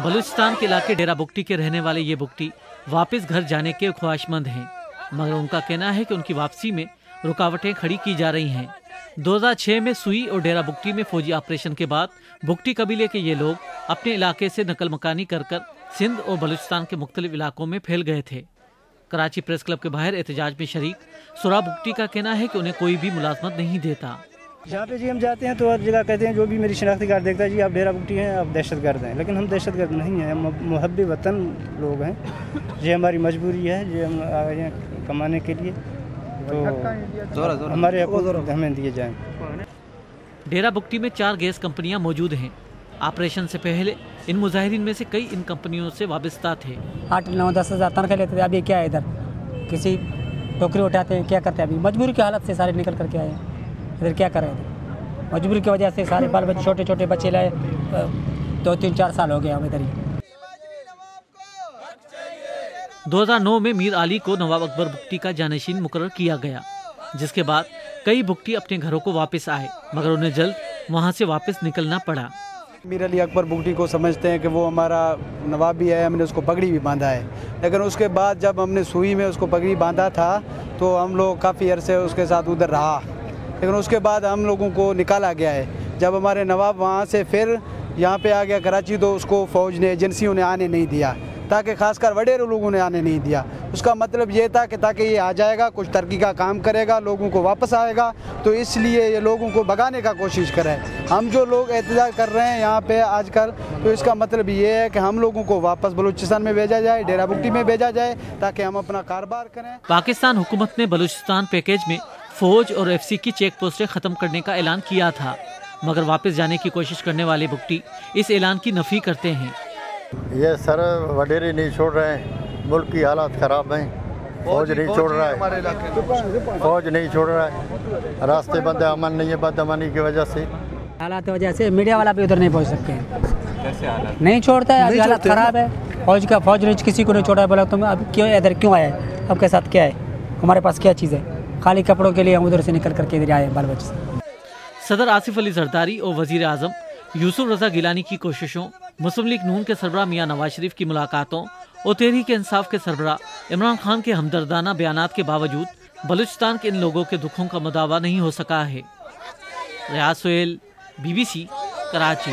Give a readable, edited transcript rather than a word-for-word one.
बलूचिस्तान के इलाके डेरा बुगटी के रहने वाले ये बुगटी वापस घर जाने के ख्वाहिशमंद हैं, मगर उनका कहना है कि उनकी वापसी में रुकावटें खड़ी की जा रही हैं। 2006 में सुई और डेरा बुगटी में फौजी ऑपरेशन के बाद बुगटी कबीले के ये लोग अपने इलाके से नकल मकानी कर सिंध और बलूचिस्तान के मुख्तलिफ इलाकों में फैल गए थे। कराची प्रेस क्लब के बाहर एहतजाज में शरीक सुरा बुगटी का कहना है कि उन्हें कोई भी मुलाजमत नहीं देता। जहाँ पे जी हम जाते हैं तो हर जगह कहते हैं जो भी मेरी शनाख्ती कार्ड देखता है जी आप डेरा बुगटी हैं, आप दहशतगर्द हैं, लेकिन हम दहशतगर्द नहीं हैं, हम मुहब्बी वतन लोग हैं। ये हमारी मजबूरी है, ये हम आए हैं कमाने के लिए, तो हमारे हकूक़ हमें दिए जाएं। डेरा बुगटी में 4 गैस कंपनियां मौजूद हैं। ऑपरेशन से पहले इन मुजाहिरीन में से कई इन कंपनियों से वाबस्ता थे। 8-9-10 हज़ार तनख्वाह लेते थे, अभी क्या है इधर किसी टोकरी उठाते हैं, क्या करते हैं, अभी मजबूरी की हालत से सारे निकल करके आए हैं। इधर क्या करें, मजबूरी की वजह से सारे बाल बच्चे छोटे छोटे बच्चे लाए, 2-3-4 साल हो गए हम इधर ही। 2009 में मीर अली को नवाब अकबर बुगटी का जानशीन मुकर्रर किया गया, जिसके बाद कई बुगटी अपने घरों को वापस आए, मगर उन्हें जल्द वहां से वापस निकलना पड़ा। मीर अली अकबर बुगटी को समझते हैं कि वो हमारा नवाब भी है, हमने उसको पगड़ी भी बांधा है, लेकिन उसके बाद जब हमने सुई में उसको पगड़ी बांधा था तो हम लोग काफ़ी अरसे उसके साथ उधर रहा, लेकिन उसके बाद हम लोगों को निकाला गया है। जब हमारे नवाब वहाँ से फिर यहाँ पे आ गया कराची, तो उसको फ़ौज ने एजेंसियों ने आने नहीं दिया, ताकि खासकर वडेरे लोगों ने आने नहीं दिया। उसका मतलब ये था कि ताकि ये आ जाएगा, कुछ तरक्की का काम करेगा, लोगों को वापस आएगा, तो इसलिए ये लोगों को भगाने का कोशिश करे। हम जो लोग एहतजाज कर रहे हैं यहाँ पे आजकल, तो इसका मतलब ये है कि हम लोगों को वापस बलूचिस्तान में भेजा जाए, डेरा बुगटी में भेजा जाए, ताकि हम अपना कारोबार करें। पाकिस्तान हुकूमत ने बलूचिस्तान पैकेज में फौज और FC की चेक पोस्टें खत्म करने का ऐलान किया था, मगर वापस जाने की कोशिश करने वाले बुगटी इस ऐलान की नफी करते हैं। ये सर वडेरे नहीं छोड़ रहे हैं, मुल्क की हालात ख़राब हैं, फौज नहीं छोड़ रहा है, फौज नहीं छोड़ रहा है, रास्ते बंद है, अमन नहीं है, बदअमनी की वजह से, हालात की वजह से मीडिया वाला भी उधर नहीं पहुंच सकते हैं। कैसे हालात नहीं छोड़ता है, अभी हालात ख़राब है। फौज ने किसी को नहीं छोड़ा, बोला तुम अब क्यों इधर क्यों आए, आपके साथ क्या है, हमारे पास क्या चीज़ है, खाली कपड़ों के लिए हम उधर से निकल करके इधर आए बाल बच्चे से। सदर आसिफ अली जरदारी और वजीर आजम यूसुफ रजा गिलानी की कोशिशों, मुस्लिम लीग नून के सरबराह मियां नवाज शरीफ की मुलाकातों और तहरीक इंसाफ के सरबराह इमरान खान के हमदर्दाना बयानात के बावजूद बलूचिस्तान के इन लोगों के दुखों का मुदावा नहीं हो सका है। रियाज सोहेल, BBC, कराची।